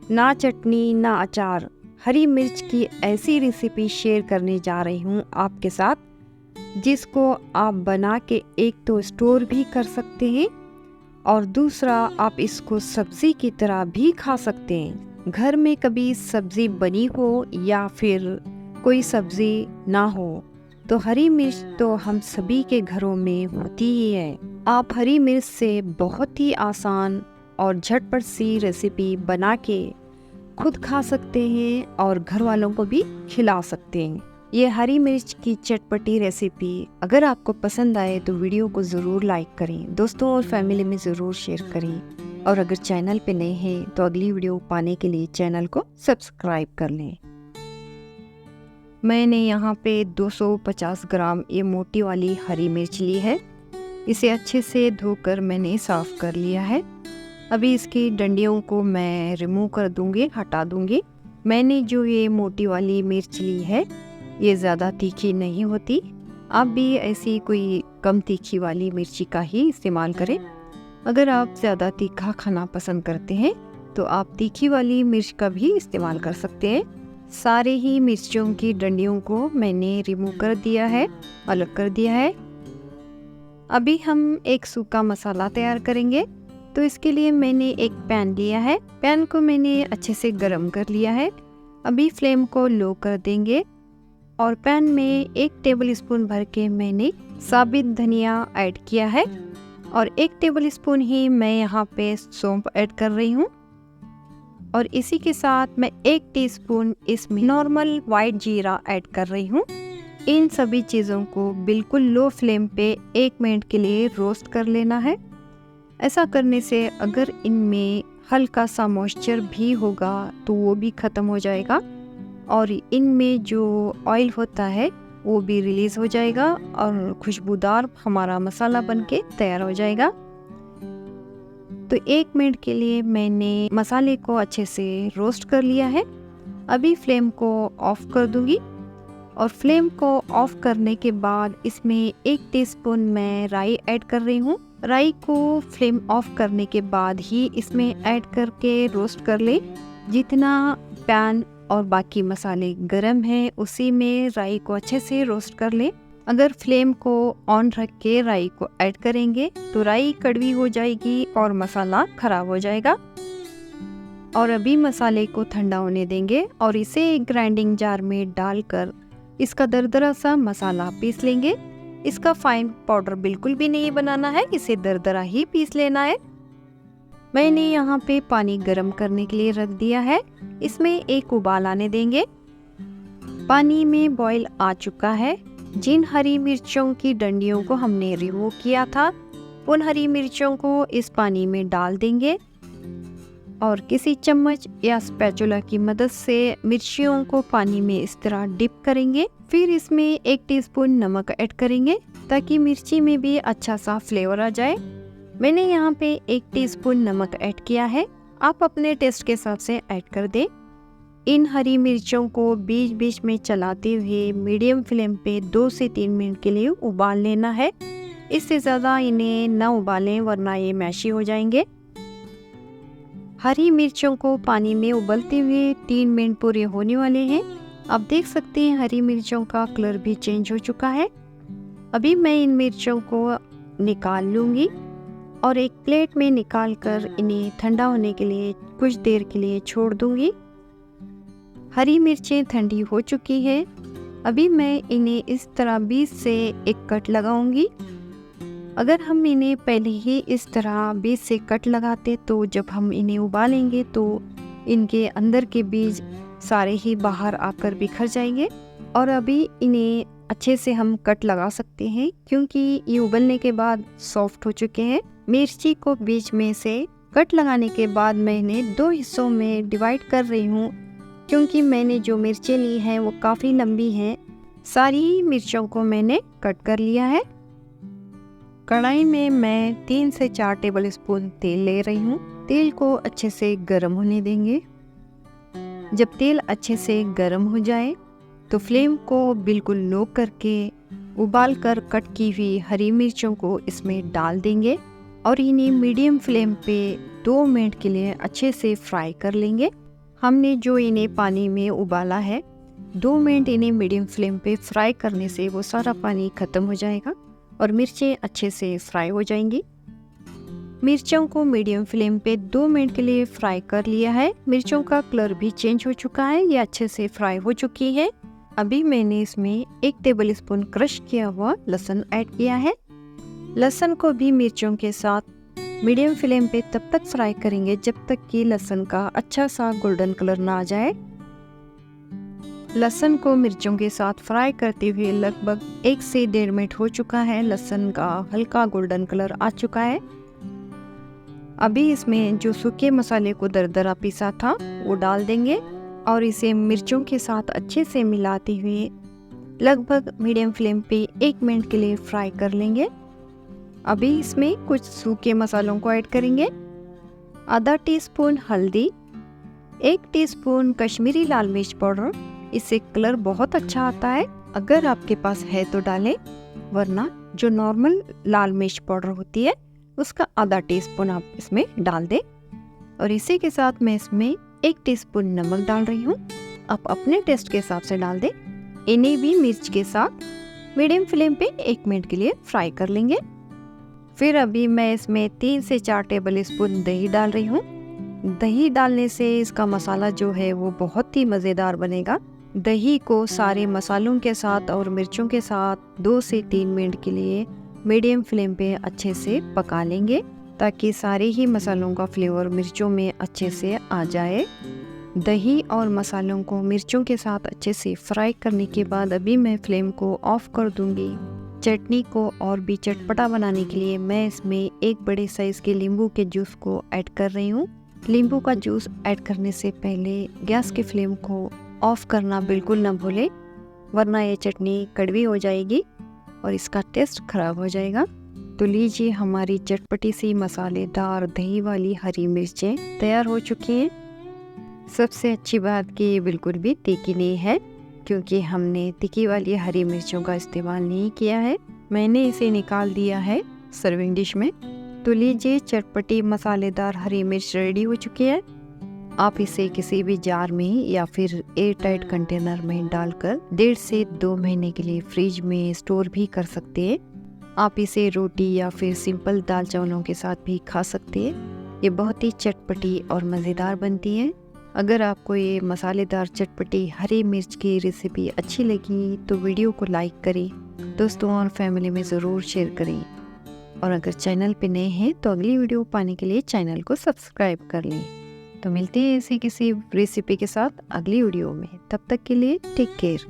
ना चटनी ना अचार, हरी मिर्च की ऐसी रेसिपी शेयर करने जा रही हूँ आपके साथ, जिसको आप बना के एक तो स्टोर भी कर सकते हैं और दूसरा आप इसको सब्जी की तरह भी खा सकते हैं। घर में कभी सब्जी बनी हो या फिर कोई सब्जी ना हो तो हरी मिर्च तो हम सभी के घरों में होती ही है। आप हरी मिर्च से बहुत ही आसान और झटपट सी रेसिपी बना के खुद खा सकते हैं और घर वालों को भी खिला सकते हैं। ये हरी मिर्च की चटपटी रेसिपी अगर आपको पसंद आए तो वीडियो को ज़रूर लाइक करें, दोस्तों और फैमिली में ज़रूर शेयर करें और अगर चैनल पे नए हैं तो अगली वीडियो पाने के लिए चैनल को सब्सक्राइब कर लें। मैंने यहाँ पे 250 ग्राम ये मोटी वाली हरी मिर्च ली है। इसे अच्छे से धोकर मैंने साफ़ कर लिया है। अभी इसकी डंडियों को मैं रिमूव कर दूंगी, हटा दूंगी। मैंने जो ये मोटी वाली मिर्च ली है ये ज़्यादा तीखी नहीं होती। आप भी ऐसी कोई कम तीखी वाली मिर्ची का ही इस्तेमाल करें। अगर आप ज़्यादा तीखा खाना पसंद करते हैं तो आप तीखी वाली मिर्च का भी इस्तेमाल कर सकते हैं। सारे ही मिर्चों की डंडियों को मैंने रिमूव कर दिया है, अलग कर दिया है। अभी हम एक सूखा मसाला तैयार करेंगे। तो इसके लिए मैंने एक पैन लिया है। पैन को मैंने अच्छे से गरम कर लिया है। अभी फ्लेम को लो कर देंगे और पैन में 1 टेबल स्पून भर के मैंने साबित धनिया ऐड किया है और 1 टेबल स्पून ही मैं यहाँ पे सौंफ ऐड कर रही हूँ और इसी के साथ मैं 1 टीस्पून इसमें नॉर्मल वाइट जीरा ऐड कर रही हूँ। इन सभी चीज़ों को बिल्कुल लो फ्लेम पे 1 मिनट के लिए रोस्ट कर लेना है। ऐसा करने से अगर इनमें हल्का सा मॉइस्चर भी होगा तो वो भी ख़त्म हो जाएगा और इनमें जो ऑयल होता है वो भी रिलीज़ हो जाएगा और खुशबूदार हमारा मसाला बनके तैयार हो जाएगा। तो 1 मिनट के लिए मैंने मसाले को अच्छे से रोस्ट कर लिया है। अभी फ्लेम को ऑफ कर दूंगी और फ्लेम को ऑफ करने के बाद इसमें 1 टीस्पून मैं राई ऐड कर रही हूँ। राई को फ्लेम ऑफ करने के बाद ही इसमें ऐड करके रोस्ट कर ले। जितना पैन और बाकी मसाले गरम हैं उसी में राई को अच्छे से रोस्ट कर ले। अगर फ्लेम को ऑन रख के राई को ऐड करेंगे तो राई कड़वी हो जाएगी और मसाला खराब हो जाएगा। और अभी मसाले को ठंडा होने देंगे और इसे एक ग्राइंडिंग जार में डालकर इसका दरदरा सा मसाला पीस लेंगे। इसका फाइन पाउडर बिल्कुल भी नहीं बनाना है, इसे दरदरा ही पीस लेना है। मैंने यहाँ पे पानी गर्म करने के लिए रख दिया है। इसमें एक उबाल आने देंगे। पानी में बॉईल आ चुका है। जिन हरी मिर्चों की डंडियों को हमने रिमूव किया था उन हरी मिर्चों को इस पानी में डाल देंगे और किसी चम्मच या स्पैचुला की मदद से मिर्चियों को पानी में इस तरह डिप करेंगे। फिर इसमें 1 टीस्पून नमक ऐड करेंगे ताकि मिर्ची में भी अच्छा सा फ्लेवर आ जाए। मैंने यहाँ पे 1 टीस्पून नमक ऐड किया है, आप अपने टेस्ट के हिसाब से ऐड कर दें। इन हरी मिर्चों को बीच बीच में चलाते हुए मीडियम फ्लेम पे 2 से 3 मिनट के लिए उबाल लेना है। इससे ज़्यादा इन्हें न उबालें वरना ये मैशी हो जाएंगे। हरी मिर्चों को पानी में उबलते हुए 3 मिनट पूरे होने वाले हैं। आप देख सकते हैं हरी मिर्चों का कलर भी चेंज हो चुका है। अभी मैं इन मिर्चों को निकाल लूँगी और एक प्लेट में निकाल कर इन्हें ठंडा होने के लिए कुछ देर के लिए छोड़ दूँगी। हरी मिर्चें ठंडी हो चुकी है। अभी मैं इन्हें इस तरह बीच से एक कट लगाऊंगी। अगर हम इन्हें पहले ही इस तरह बीच से कट लगाते तो जब हम इन्हें उबालेंगे तो इनके अंदर के बीज सारे ही बाहर आकर बिखर जाएंगे। और अभी इन्हें अच्छे से हम कट लगा सकते हैं क्योंकि ये उबलने के बाद सॉफ्ट हो चुके हैं। मिर्ची को बीच में से कट लगाने के बाद मैं इन्हें 2 हिस्सों में डिवाइड कर रही हूँ क्योंकि मैंने जो मिर्चें ली हैं वो काफ़ी लंबी हैं। सारी मिर्चों को मैंने कट कर लिया है। कढ़ाई में मैं 3 से 4 टेबल स्पून तेल ले रही हूँ। तेल को अच्छे से गर्म होने देंगे। जब तेल अच्छे से गर्म हो जाए तो फ्लेम को बिल्कुल लो करके उबाल कर कट की हुई हरी मिर्चों को इसमें डाल देंगे और इन्हें मीडियम फ्लेम पे 2 मिनट के लिए अच्छे से फ्राई कर लेंगे। हमने जो इन्हें पानी में उबाला है, 2 मिनट इन्हें मीडियम फ्लेम पे फ्राई करने से वो सारा पानी ख़त्म हो जाएगा और मिर्चें अच्छे से फ्राई हो जाएंगी। मिर्चों को मीडियम फ्लेम पे 2 मिनट के लिए फ्राई कर लिया है। मिर्चों का कलर भी चेंज हो चुका है, ये अच्छे से फ्राई हो चुकी है। अभी मैंने इसमें 1 टेबलस्पून क्रश किया हुआ लहसुन ऐड किया है। लहसुन को भी मिर्चों के साथ मीडियम फ्लेम पे तब तक फ्राई करेंगे जब तक कि लहसुन का अच्छा सा गोल्डन कलर ना आ जाए। लहसुन को मिर्चों के साथ फ्राई करते हुए लगभग 1 से 1.5 मिनट हो चुका है। लहसुन का हल्का गोल्डन कलर आ चुका है। अभी इसमें जो सूखे मसाले को दरदरा पीसा था वो डाल देंगे और इसे मिर्चों के साथ अच्छे से मिलाते हुए लगभग मीडियम फ्लेम पे 1 मिनट के लिए फ्राई कर लेंगे। अभी इसमें कुछ सूखे मसालों को ऐड करेंगे। आधा टीस्पून हल्दी, 1 टीस्पून कश्मीरी लाल मिर्च पाउडर, इससे कलर बहुत अच्छा आता है। अगर आपके पास है तो डालें, वरना जो नॉर्मल लाल मिर्च पाउडर होती है उसका आधा टीस्पून आप इसमें डाल दें। और इसी के साथ मैं इसमें 1 टीस्पून नमक डाल रही हूँ। आप अपने टेस्ट के हिसाब से डाल दें। इन्हें भी मिर्च के साथ मीडियम फ्लेम पे 1 मिनट के लिए फ्राई कर लेंगे। फिर अभी मैं इसमें 3 से 4 टेबलस्पून दही डाल रही हूँ। दही डालने से इसका मसाला जो है वो बहुत ही मज़ेदार बनेगा। दही को सारे मसालों के साथ और मिर्चों के साथ 2 से 3 मिनट के लिए मीडियम फ्लेम पे अच्छे से पका लेंगे ताकि सारे ही मसालों का फ्लेवर मिर्चों में अच्छे से आ जाए। दही और मसालों को मिर्चों के साथ अच्छे से फ्राई करने के बाद अभी मैं फ्लेम को ऑफ कर दूंगी। चटनी को और भी चटपटा बनाने के लिए मैं इसमें 1 बड़े साइज़ के नींबू के जूस को ऐड कर रही हूँ। नींबू का जूस ऐड करने से पहले गैस के फ्लेम को ऑफ करना बिल्कुल ना भूलें, वरना ये चटनी कड़वी हो जाएगी और इसका टेस्ट खराब हो जाएगा। तो लीजिए, हमारी चटपटी सी मसालेदार दही वाली हरी मिर्चें तैयार हो चुकी हैं। सबसे अच्छी बात कि ये बिल्कुल भी तीखी नहीं है, क्योंकि हमने तीखी वाली हरी मिर्चों का इस्तेमाल नहीं किया है। मैंने इसे निकाल दिया है सर्विंग डिश में। तो लीजिए, चटपटी मसालेदार हरी मिर्च रेडी हो चुकी है। आप इसे किसी भी जार में या फिर एयर टाइट कंटेनर में डालकर 1.5 से 2 महीने के लिए फ्रिज में स्टोर भी कर सकते हैं। आप इसे रोटी या फिर सिंपल दाल चावलों के साथ भी खा सकते हैं। ये बहुत ही चटपटी और मज़ेदार बनती है। अगर आपको ये मसालेदार चटपटी हरी मिर्च की रेसिपी अच्छी लगी तो वीडियो को लाइक करें, दोस्तों और फैमिली में ज़रूर शेयर करें। और अगर चैनल पे नए हैं तो अगली वीडियो पाने के लिए चैनल को सब्सक्राइब कर लें। तो मिलते हैं ऐसी किसी रेसिपी के साथ अगली वीडियो में। तब तक के लिए टेक केयर।